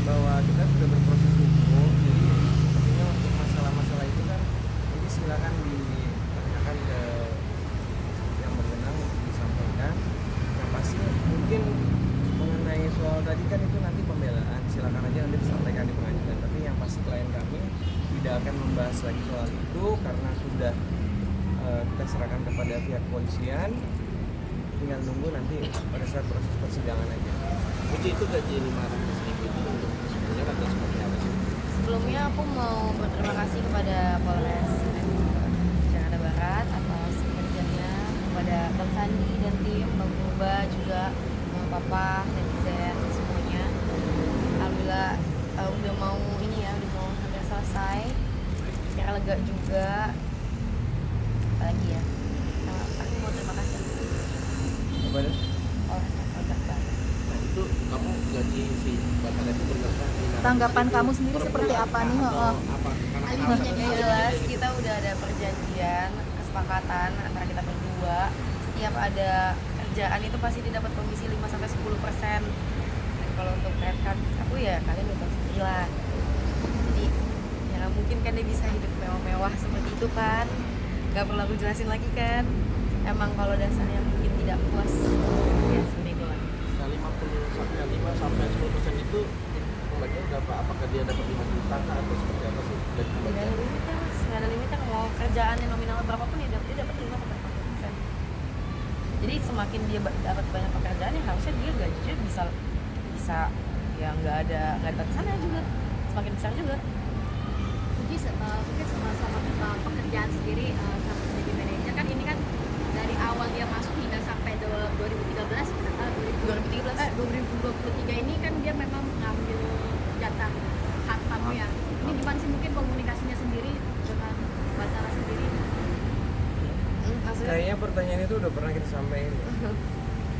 bahwa kita sudah berproses hukum, jadi sepertinya untuk masalah-masalah itu kan nanti silakan ditanyakan ke yang berwenang untuk disampaikan. Yang pasti mungkin mengenai soal tadi kan itu nanti pembelaan, silakan aja nanti disampaikan di pengadilan. Tapi yang pasti klien kami tidak akan membahas lagi soal itu karena sudah kita serahkan kepada pihak kepolisian. Tinggal nunggu nanti pada saat proses persidangan aja. Itu gaji 500.000 itu untuk sebenarnya atau seperti apa sih? Sebelumnya aku mau berterima kasih kepada Polres Jakarta Barat atas kerjanya, kepada Bang Sandi dan tim, Bang Purba juga, Mama Papa, netizen semuanya. Alhamdulillah udah mau udah mau hampir selesai. Kira lega juga. Apalagi ya, aku mau terima kasih Apa itu? Polres Jakarta Barat. Nah itu kamu gaji si Bapak itu berapa? Tanggapan kamu sendiri seperti apa nih? Atau apa? Karena Yang jelas kita udah ada perjanjian, kesepakatan antara kita berdua. Setiap ada kerjaan itu pasti didapat komisi 5-10%. Dan kalau untuk credit card aku ya kalian udah tahu sendiri lah. Jadi ya nggak mungkin kan dia bisa hidup mewah-mewah seperti itu kan. Gak perlu aku jelasin lagi kan. Emang kalau dasarnya mungkin tidak puas ya seperti itu lah. Nah 5 sampai 10% itu pembagian berapa? Apakah dia dapat 5 juta atau seperti apa sih? Gaji Nggak ada limitnya mas, nggak ada limitnya. Mau kerjaannya nominal berapapun dia dapat 5-10%. Jadi semakin dia dapat banyak pekerjaan ya harusnya dia gajinya bisa ya nggak ada batasannya juga, semakin besar juga. Uji mungkin sama pekerjaan sendiri sama jadi manajer kan ini kan dari awal dia masuk hingga sampai 2023 ini kan dia memang mengambil jatah hak kamu ya. Ini gimana sih mungkin komunikasinya sendiri dengan Batara sendiri? Maksudnya Kayaknya pertanyaan itu udah pernah kita sampaikan.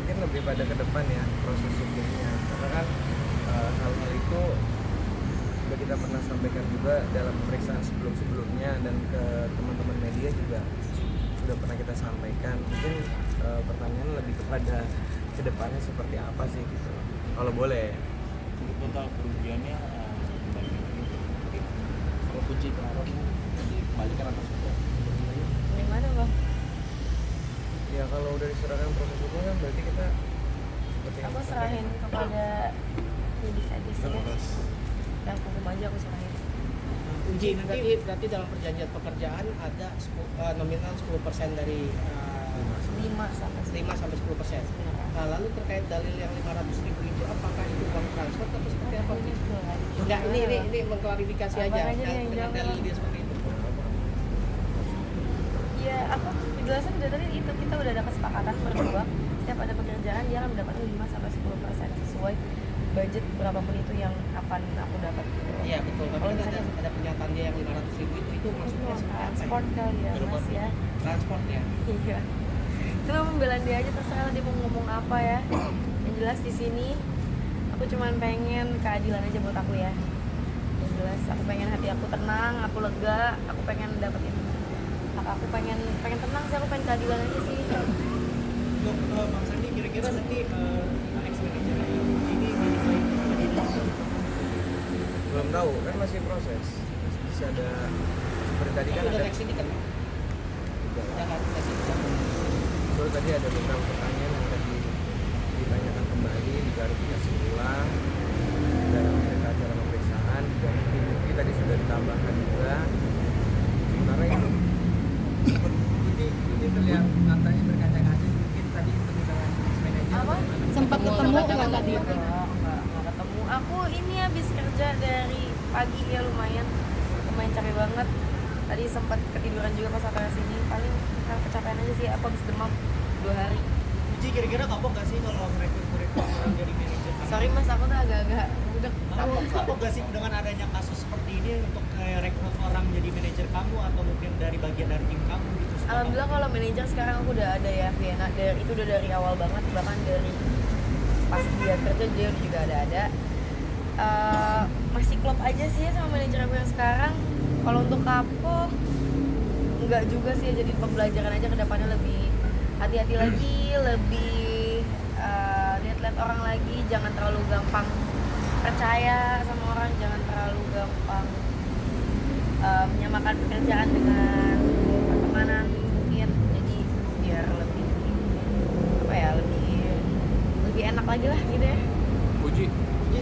Mungkin lebih pada ke depan ya proses hukumnya. Karena kan hal-hal itu sudah kita pernah sampaikan juga dalam pemeriksaan sebelumnya dan ke teman-teman media juga sudah pernah kita sampaikan. Mungkin pertanyaan lebih kepada ke depannya seperti apa sih gitu. Kalau boleh. untuk total kerugiannya kalau kunci pengaruhnya dikembalikan atau sudah? gimana bang? Ya kalau udah diserahkan proses hukum kan berarti kita seperti yang Aku disampaikan. serahin kepada penyidik aja sih ya. Dan hukum aja aku serahin. Uji berarti dalam perjanjian pekerjaan ada nominal 10% dari 5-10%. Nah lalu terkait dalil yang 500.000 itu apakah itu uang transfer atau seperti apa? Enggak, ini mengklarifikasi aja Abang aja yang dengan jawab. dalil dia seperti itu. Ya aku penjelasan udah tadi itu, kita udah ada kesepakatan berdua. Setiap ada pekerjaan dia akan mendapatkan 5-10% sesuai budget berapapun itu yang akan aku dapat. Iya betul, tapi Kalau kan misalnya ada pernyataan dia yang 500.000 itu maksudnya seperti apa? transport kali ya mas ya. Transport ya. Iya. Itu pembelaan dia aja, terserah dia mau ngomong apa ya. Yang jelas di sini aku cuman pengen keadilan aja buat aku ya. Yang jelas aku pengen hati aku tenang, aku lega, aku pengen dapetin hak aku, pengen tenang sih, aku pengen keadilan aja sih. Untuk Bang Sandi kira-kira nanti ex manajer ini Belum tahu kan masih proses. Masih ada seperti tadi kan udah ada next ini kan? Ya kan, next ini kan? Terus tadi ada beberapa pertanyaan yang tadi ditanyakan kembali, diklarifikasi ulang dalam cerita acara pemeriksaan. Dan bukti tadi sudah ditambahkan juga. Sementara itu Ini terlihat matanya berkaca-kaca, mungkin tadi ketemu dengan manajer. Apa? Sempat ketemu nggak tadi? Nggak ketemu. Aku ini habis kerja dari pagi ya, lumayan capek banget. Tadi sempat ketiduran juga pas sampai sini. Paling karena kecapean aja sih. Aku habis demam 2 hari. Uji kira-kira kapok gak sih kalau merekrut orang jadi manajer? Sorry mas, aku tuh agak-agak budek. Kapok gak sih dengan adanya kasus seperti ini untuk rekrut orang jadi manajer kamu atau mungkin dari bagian dari tim kamu gitu? Alhamdulillah kalau manajer sekarang aku udah ada ya, Vienna. Itu udah dari awal banget, bahkan dari pas dia kerja dia juga ada. Masih klop aja sih ya sama manajer aku yang sekarang. Kalau untuk kapok enggak juga sih, jadi pembelajaran aja ke depannya, lebih hati-hati lagi, lebih lihat-lihat orang lagi, jangan terlalu gampang percaya sama orang, jangan terlalu gampang menyamakan pekerjaan dengan pertemanan mungkin. Jadi biar lebih apa ya, lebih enak lagi lah gitu ya. Puji.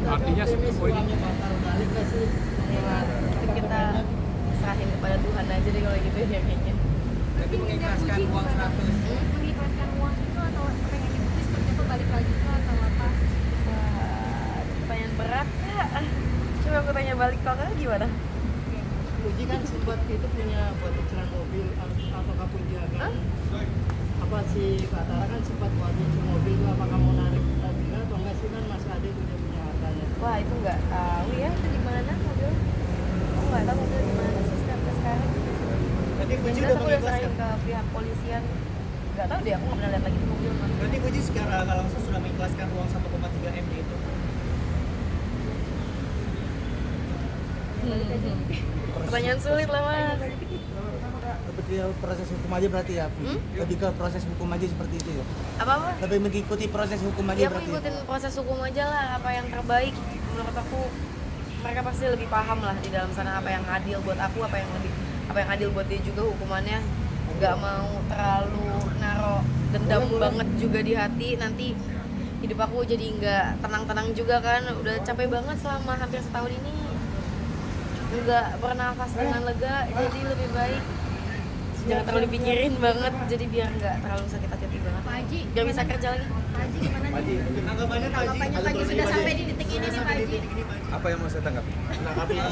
Artinya optimis seperti uangnya bakal balik nggak sih? Ya, itu kita serahin kepada Tuhan aja deh kalau gitu ya kayaknya. Jadi mengikhlaskan uang 100. mengikhlaskan uang itu atau pengen itu seperti apa, balik lagi ke atau apa? Wah, pertanyaan berat kak. Coba aku tanya balik, kalau kakak gimana? Puji kan sempat itu punya buat cicilan mobil, apakah Puji akan apa sih Kak Tara kan sempat buat cicil mobil itu, apakah mau narik lagi atau enggak sih, kan Mas Ade punya hartanya. Wah itu nggak tahu ya, itu di mana mobil? Aku nggak tahu mobil di mana sih sampai sekarang. Berarti Puji Jelas udah aku udah mengikhlaskan. serahin ke pihak polisian. Nggak tahu deh, aku nggak pernah lihat lagi tuh mobil mana. Berarti Puji secara nggak langsung sudah mengikhlaskan uang 1,3 M itu. Pertanyaan sulit lah mas. Lebih ke proses hukum aja berarti ya. Lebih ke proses hukum aja seperti itu ya. Apa? Lebih mengikuti proses hukum aja Ya aku berarti. ikutin proses hukum aja lah, apa yang terbaik menurut aku. Mereka pasti lebih paham lah di dalam sana apa yang adil buat aku, apa yang adil buat dia juga hukumannya. Nggak mau terlalu naro dendam banget juga di hati, nanti hidup aku jadi nggak tenang-tenang juga kan. Udah capek banget selama hampir setahun ini, nggak bernafas dengan lega, jadi lebih baik jangan terlalu dipikirin banget, jadi biar nggak terlalu sakit hati banget, Pak Haji, biar bisa kerja lagi. Pak Haji gimana nih? Tanggapannya Pak Haji. Tanggapannya Pak Haji sudah sampai di detik ini nih Pak Haji. apa yang mau saya tanggapi?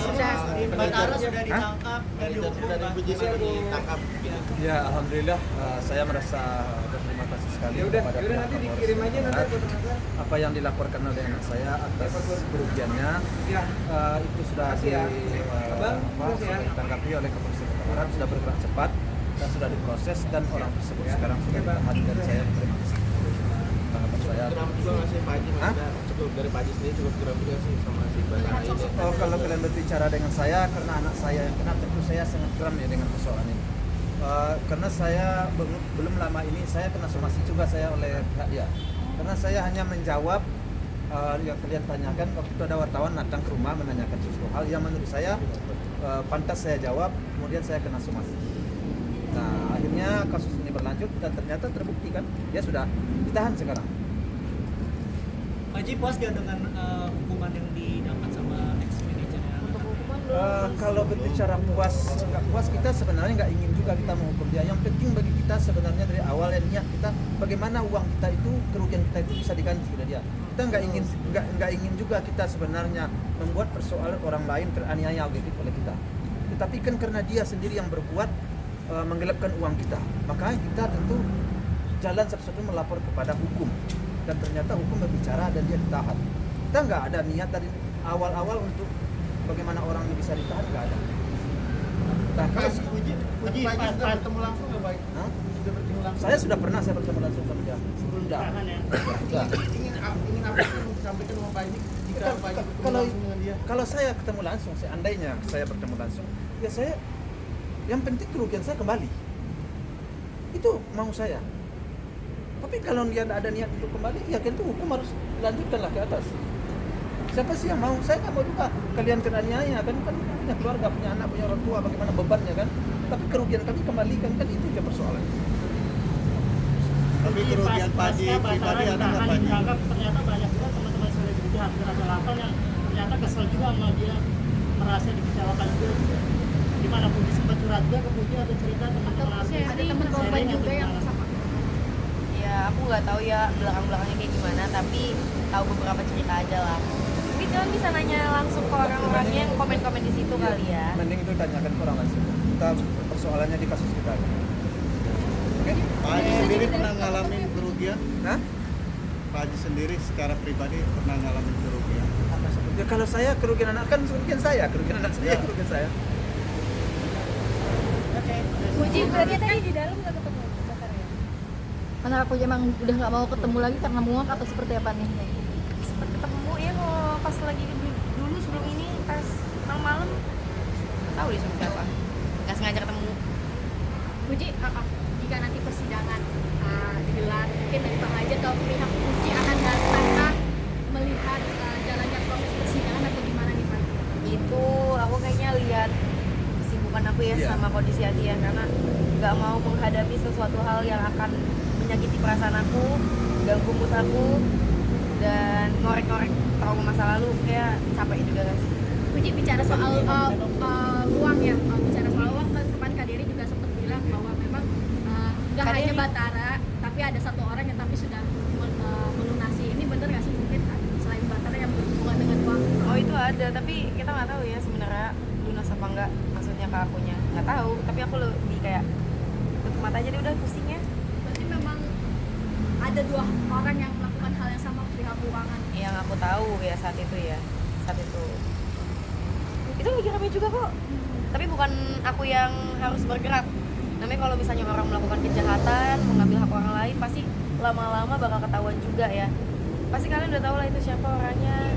Sudah Batara sudah ditangkap dan dihukum. Dari Puji sudah ditangkap. Ya, alhamdulillah saya merasa berterima kasih sekali kepada pihak nanti Kapolres dikirim aja Jawa nanti Barat. Apa yang dilaporkan oleh anak saya atas kerugiannya itu sudah ditanggapi oleh Kepolisian Jawa Barat, sudah bergerak cepat dan sudah diproses, dan orang tersebut sekarang sudah ditahan, dan saya berterima kasih. Tanggapan saya. Geram juga nggak sih Pak Haji? Hah? Maksudnya cukup dari Pak Haji sendiri cukup geram juga sih sama si Batara ini. Oh, kalau kalian berbicara dengan saya karena anak saya yang kena, tentu saya sangat geram ya dengan persoalan ini. Karena saya belum lama ini saya kena somasi juga saya oleh pihak dia. Karena saya hanya menjawab yang kalian tanyakan waktu itu, ada wartawan datang ke rumah menanyakan sesuatu hal yang menurut saya pantas saya jawab, kemudian saya kena somasi. Nah, akhirnya kasus ini berlanjut dan ternyata terbukti kan, dia sudah ditahan sekarang. Pak Haji puas gak dengan hukuman yang didapat sama ex manajernya? Untuk hukuman dong. Kalau berbicara puas nggak puas, kita sebenarnya nggak ingin juga kita menghukum dia. Yang penting bagi kita sebenarnya dari awal ya niat kita bagaimana uang kita itu, kerugian kita itu bisa diganti oleh dia. Kita nggak ingin juga kita sebenarnya membuat persoalan orang lain teraniaya gitu oleh kita. Tetapi kan karena dia sendiri yang berbuat menggelapkan uang kita, maka kita tentu jalan satu-satu melapor kepada hukum, dan ternyata hukum berbicara dan dia ditahan. Kita nggak ada niat dari awal-awal untuk bagaimana orang ini bisa ditahan, nggak ada. Nah, kalau Puji sudah bertemu langsung nggak Pak? Hah? Sudah bertemu langsung. saya sudah pernah bertemu langsung sama dia sebelum dia. Tahan ya. Sudah. Ingin apa sih yang disampaikan sama Pak Haji jika Pak Haji bertemu Kalau langsung dengan dia? kalau saya ketemu langsung, seandainya saya bertemu langsung, ya saya yang penting kerugian saya kembali. Itu mau saya. Tapi kalau dia tidak ada niat untuk kembali, ya tentu hukum harus dilanjutkanlah ke atas. Siapa sih yang mau? Saya nggak mau juga kalian teraniaya kan punya keluarga, punya anak, punya orang tua, bagaimana bebannya kan? Tapi kerugian kami kembalikan, kan itu aja persoalan. Tapi kerugian Pak Haji pribadi ada nggak Pak Haji? Dianggap ternyata banyak juga teman-teman selebriti hampir rata 8 yang ternyata kesel juga sama dia, merasa dikecewakan juga. Gimana Puji, sempat curhat juga ke Puji atau cerita teman-teman artis? Ada teman korban juga yang sama. Ya aku nggak tahu ya belakang-belakangnya kayak gimana, tapi tahu beberapa cerita aja lah. Mungkin kalian bisa nanya langsung ke orang-orang yang komen-komen di situ kali ya. Mending itu tanyakan ke orang langsung. Kita persoalannya di kasus kita. Oke? Pak Haji sendiri pernah ngalamin kerugian? Nah, Pak Haji sendiri secara pribadi pernah ngalamin kerugian? ya kalau saya kerugian anak kan kerugian saya, kerugian anak saya, kerugian saya. Puji berarti tadi di dalam nggak ketemu Batara ya? Mana aku emang udah nggak mau ketemu lagi karena muak atau seperti apa nih? Sempat ketemu ya kalau pas lagi dulu sebelum ini pas malam-malam nggak tahu dia sama siapa, nggak sengaja ketemu. Puji, jika nanti persidangan digelar, mungkin dari Pak Haji atau pihak Puji akan datang melihat jalannya proses persidangan jawaban aku ya Iya. sama kondisi hati ya, karena nggak mau menghadapi sesuatu hal yang akan menyakiti perasaan aku, ganggu mood aku, dan ngorek-ngorek trauma masa lalu. Kayak capek juga guys. Puji bicara soal uang ya, bicara soal uang kan kemarin Kak Dery juga sempat bilang bahwa memang nggak Kak hanya Dery. Batara, tapi ada satu orang yang tapi sudah melunasi. Ini bener nggak sih mungkin selain Batara yang berhubungan dengan uang? Oh itu ada, tapi kita nggak tahu ya sebenarnya lunas apa enggak, maksudnya ke akunya nggak tahu. Tapi aku lebih kayak tutup mata aja deh udah, pusing ya. Berarti memang ada dua orang yang melakukan hal yang sama perihal keuangan. Yang aku tahu ya saat itu itu lagi rame juga kok. Tapi bukan aku yang harus bergerak. Namanya kalau misalnya orang melakukan kejahatan, mengambil hak orang lain, pasti lama-lama bakal ketahuan juga ya. Pasti kalian udah tahu lah itu siapa orangnya.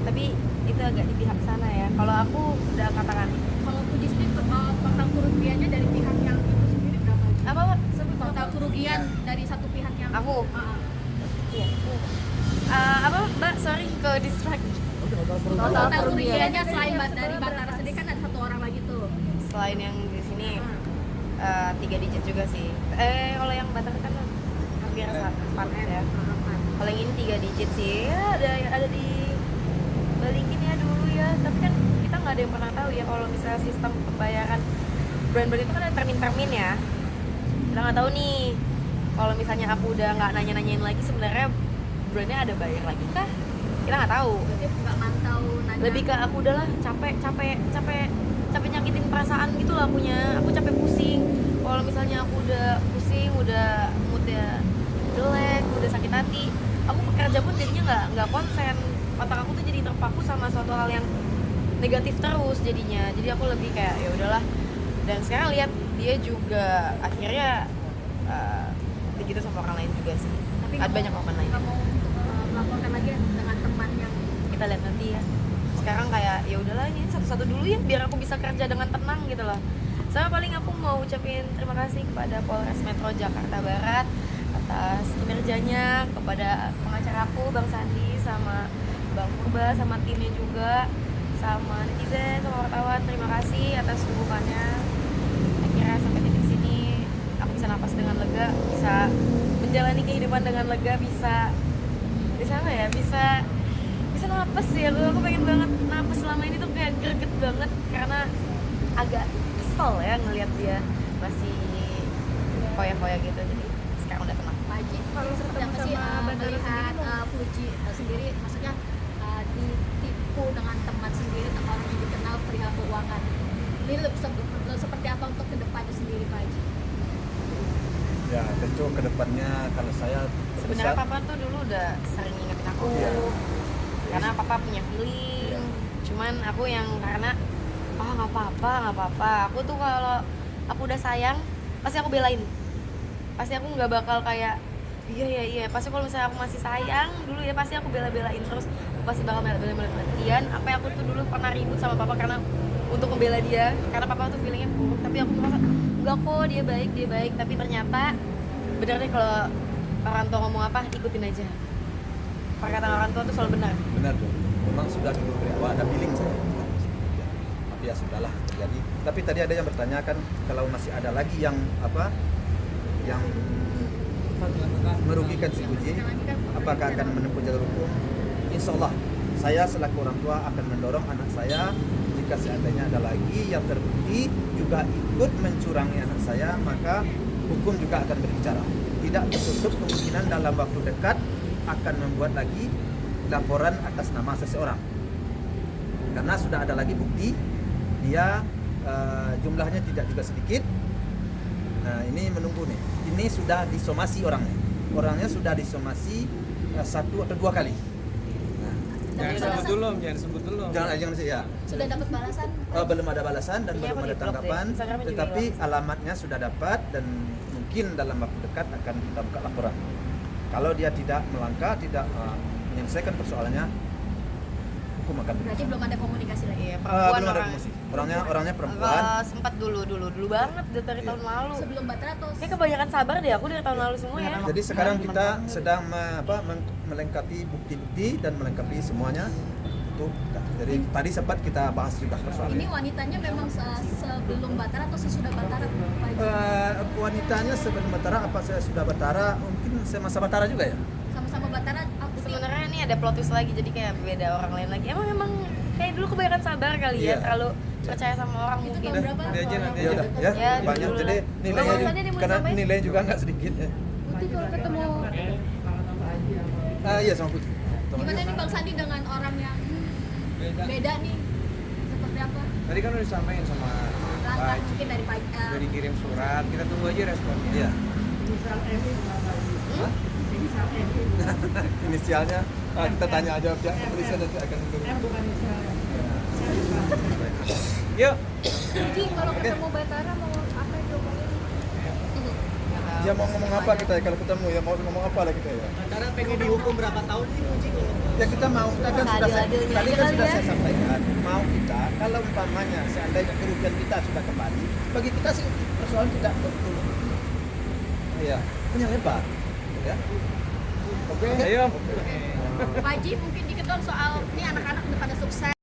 Tapi itu agak di pihak sana ya. Kalau aku udah katakan Kalau Puji sendiri total kerugiannya dari pihak yang itu sendiri berapa? apa Pak? Total kerugian dari satu pihak yang Aku. Ah, Iya. Apa Mbak? Sorry ke distract. total kerugiannya selain dari Batara sendiri kan ada satu orang lagi tuh. Selain yang di sini 3 digit juga sih. Kalau yang Batak kan hampir 4 ya. Kalau yang ini 3 digit sih. Ya ada di balikin ya dulu ya. Tapi kan kita nggak ada yang pernah tahu ya kalau misalnya sistem pembayaran brand-brand itu kan ada termin ya. Kita nggak tahu nih. Kalau misalnya aku udah nggak nanya-nanyain lagi, sebenarnya brandnya ada bayar lagi kah? Kita nggak tahu. Berarti nggak mantau nanya. Lebih ke aku udahlah capek nyakitin perasaan gitu lah akunya. Aku capek pusing. Kalau misalnya aku udah pusing, udah moodnya jelek, udah sakit hati, aku bekerja pun jadinya nggak konsen. Otak aku tuh jadi terpaku sama suatu hal yang negatif terus jadinya. Jadi aku lebih kayak ya udahlah. Dan sekarang lihat dia juga akhirnya begitu sama orang lain juga sih. Tapi Ada banyak orang lain. nggak mau melaporkan lagi dengan teman yang Kita lihat nanti ya. Sekarang kayak ya udahlah ini satu-satu dulu ya biar aku bisa kerja dengan tenang gitu loh. Sama paling aku mau ucapin terima kasih kepada Polres Metro Jakarta Barat atas kinerjanya, kepada pengacara aku Bang Sandi sama Bang Purba sama timnya juga, sama netizen, sama wartawan, terima kasih atas dukungannya. Akhirnya sampai titik sini aku bisa napas dengan lega, bisa menjalani kehidupan dengan lega, bisa apa ya, bisa napas sih. Aku pengen banget napas. Selama ini tuh kayak greget banget karena agak kesel ya ngelihat dia masih foya-foya gitu. Jadi sekarang udah tenang. Pak Haji, kalau seperti apa sih melihat Puji sendiri, maksudnya ditipu dengan teman sendiri, teman orang yang dikenal perihal keuangan. Ini seperti apa untuk kedepannya sendiri Pak Haji? Ya tentu kedepannya kalau saya Sebenarnya papa tuh dulu udah sering ingetin aku. Iya. Karena papa punya feeling. Iya. Cuman aku yang karena nggak apa-apa. Aku tuh kalau aku udah sayang pasti aku belain. Pasti aku nggak bakal kayak iya. Pasti kalau misalnya aku masih sayang dulu ya pasti aku bela-belain terus. Aku pasti bakal bela-belain. Apa aku tuh dulu pernah ribut sama papa karena untuk membela dia, karena papa tuh feelingnya buruk. Tapi aku merasa enggak kok, dia baik. Tapi ternyata bener deh kalau orang tua ngomong apa ikutin aja. Perkataan orang tua tuh selalu benar. benar tuh. Memang sudah dulu dari awal ada feeling saya. Tapi ya sudahlah terjadi. Tapi tadi ada yang bertanyakan kalau masih ada lagi yang yang merugikan si Puji, apakah akan menempuh jalur hukum? Insya Allah saya selaku orang tua akan mendorong anak saya jika seandainya ada lagi yang terbukti juga ikut mencurangi anak saya, maka hukum juga akan berbicara. Tidak tertutup kemungkinan dalam waktu dekat akan membuat lagi laporan atas nama seseorang karena sudah ada lagi bukti dia jumlahnya tidak juga sedikit. Nah ini menunggu nih, ini sudah disomasi orangnya sudah disomasi 1 atau 2 kali. Nah, Jangan sebut dulu. jangan sih ya. Sudah dapat balasan? Belum ada balasan dan Iya, belum aku ada di-block deh. tanggapan, Instagramnya juga tetapi hilang. alamatnya sudah dapat dan mungkin dalam waktu dekat akan kita buka laporan. Kalau dia tidak melangkah, tidak menyelesaikan persoalannya, hukum akan Berarti berbicara. belum ada komunikasi lagi. Iya, perempuan Belum ada orang. promosi. Orangnya perempuan. Sempat dulu banget dari Iya. tahun lalu. Sebelum Batara atau Kayak kebanyakan sabar deh aku dari tahun lalu semua ya. Jadi sekarang kita sedang melengkapi bukti-bukti dan melengkapi semuanya. untuk jadi tadi sempat kita bahas juga Ini persoalannya. wanitanya memang sebelum Batara atau sesudah Batara, Pak Haji? Wanitanya sebelum Batara apa saya sudah Batara? Mungkin semasa Batara juga ya? Sama-sama Batara apa sih? Sebenarnya ini ada plot twist lagi, jadi kayak beda orang lain lagi. Emang kayak dulu kebanyakan sabar kali ya, Iya. terlalu percaya sama orang Itu mungkin. tahun berapa? Dia aja nanti Ya udah ya, Ya, banyak dulu jadi lah. nilainya Kalau misalnya dia mau karena disampaikan? nilainya juga nggak sedikit ya. Putih kalau ketemu Kalau nama Haji apa? Iya sama Putih. Gimana nih Bang Sandi dengan orang yang beda nih? Seperti apa? Tadi kan udah disampaikan sama Langkah Pak mungkin dari Pak udah dikirim surat, kita tunggu aja responnya. Iya. Inisial MI berapa Haji? Inisial MI berapa? Inisialnya kita tanya aja pihak kepolisian nanti akan M bukan inisial. Saya lupa. Yuk. Ji, kalau ketemu Batara mau apa yang diomongin? Ya mau ngomong apa kita ya kalau ketemu ya mau ngomong apa lah kita ya. Karena pengen dihukum berapa tahun sih Uji kalau Ya kita mau kita kan sudah Seadil-adilnya tadi aja kan kali sudah ya. saya sampaikan mau kita kalau umpamanya seandainya kerugian kita sudah kembali bagi kita sih persoalan tidak betul. Iya, punya lebar. Ya. Oke. Ayo. Pak Haji mungkin dikit dong soal ini anak-anak udah pada sukses.